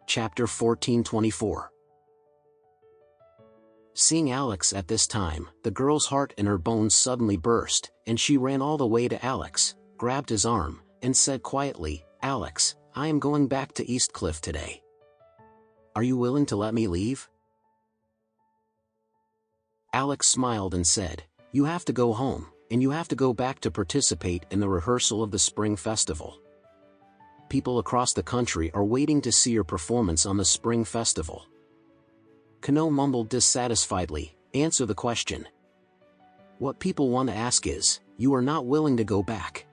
Chapter 14:24. Seeing Alex at this time, the girl's heart and her bones suddenly burst, and she ran all the way to Alex, grabbed his arm, and said quietly, "Alex, I am going back to Eastcliff today. Are you willing to let me leave?" Alex smiled and said, "You have to go home, and you have to go back to participate in the rehearsal of the spring festival. People across the country are waiting to see your performance on the spring festival." Kano mumbled dissatisfiedly, "Answer the question." "What people want to ask is, you are not willing to go back."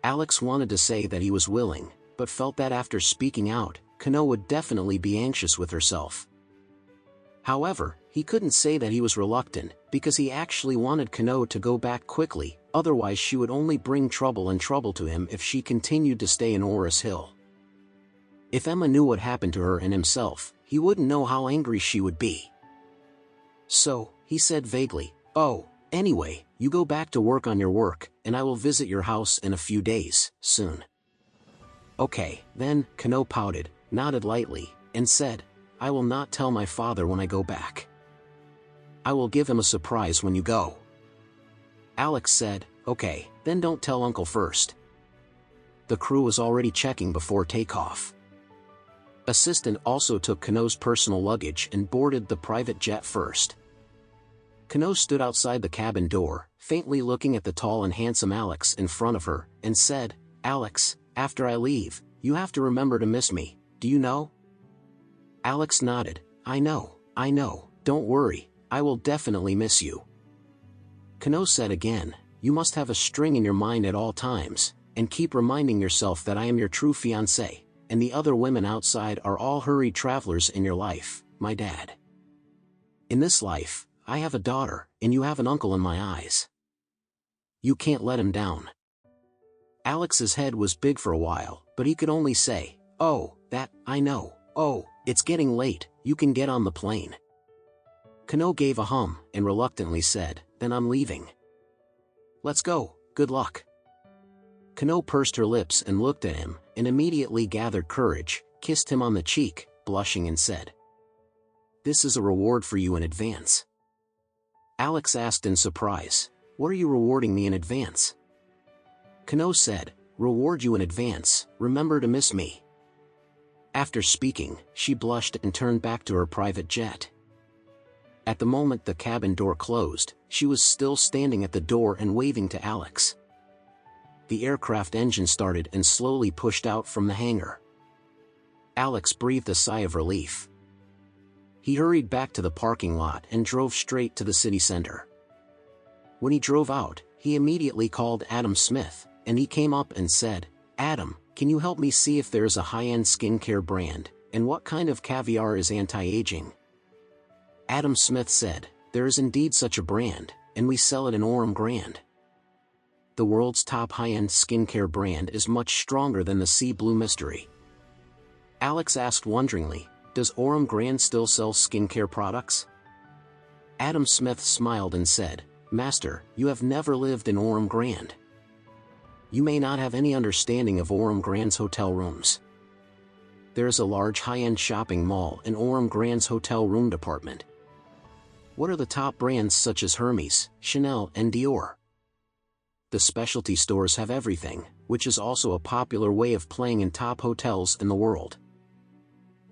Alex wanted to say that he was willing, but felt that after speaking out, Kano would definitely be anxious with herself. However, he couldn't say that he was reluctant, because he actually wanted Kano to go back quickly, otherwise she would only bring trouble to him if she continued to stay in Oris Hill. If Emma knew what happened to her and himself, he wouldn't know how angry she would be. So, he said vaguely, "Oh, anyway, you go back to work on your work, and I will visit your house in a few days, soon." "Okay, then," Kano pouted, nodded lightly, and said, "I will not tell my father when I go back. I will give him a surprise when you go." Alex said, "Okay, then don't tell Uncle first." The crew was already checking before takeoff. Assistant also took Kano's personal luggage and boarded the private jet first. Kano stood outside the cabin door, faintly looking at the tall and handsome Alex in front of her, and said, "Alex, after I leave, you have to remember to miss me, do you know?" Alex nodded, I know, don't worry, I will definitely miss you." Kano said again, "You must have a string in your mind at all times, and keep reminding yourself that I am your true fiancé, and the other women outside are all hurried travelers in your life, my dad. In this life, I have a daughter, and you have an uncle in my eyes. You can't let him down." Alex's head was big for a while, but he could only say, "Oh, that, I know, oh, it's getting late, you can get on the plane." Kano gave a hum, and reluctantly said, "Then I'm leaving." "Let's go, good luck." Kano pursed her lips and looked at him, and immediately gathered courage, kissed him on the cheek, blushing and said, "This is a reward for you in advance." Alex asked in surprise, "What are you rewarding me in advance?" Kano said, "Reward you in advance, remember to miss me." After speaking, she blushed and turned back to her private jet. At the moment the cabin door closed, she was still standing at the door and waving to Alex. The aircraft engine started and slowly pushed out from the hangar. Alex breathed a sigh of relief. He hurried back to the parking lot and drove straight to the city center. When he drove out, he immediately called Adam Smith, and he came up and said, "Adam, can you help me see if there's a high-end skincare brand, and what kind of caviar is anti-aging?" Adam Smith said, "There is indeed such a brand, and we sell it in Orem Grand. The world's top high-end skincare brand is much stronger than the Sea Blue Mystery." Alex asked wonderingly, "Does Orem Grand still sell skincare products?" Adam Smith smiled and said, "Master, you have never lived in Orem Grand. You may not have any understanding of Orem Grand's hotel rooms. There is a large high-end shopping mall in Orem Grand's hotel room department. What are the top brands such as Hermes, Chanel, and Dior? The specialty stores have everything, which is also a popular way of playing in top hotels in the world.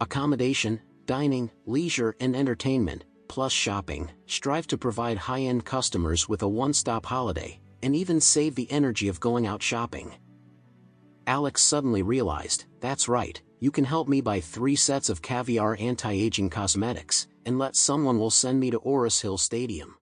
Accommodation, dining, leisure and entertainment, plus shopping, strive to provide high-end customers with a one-stop holiday, and even save the energy of going out shopping." Alex suddenly realized, "That's right, you can help me buy 3 sets of caviar anti-aging cosmetics, and let someone will send me to Oris Hill Stadium."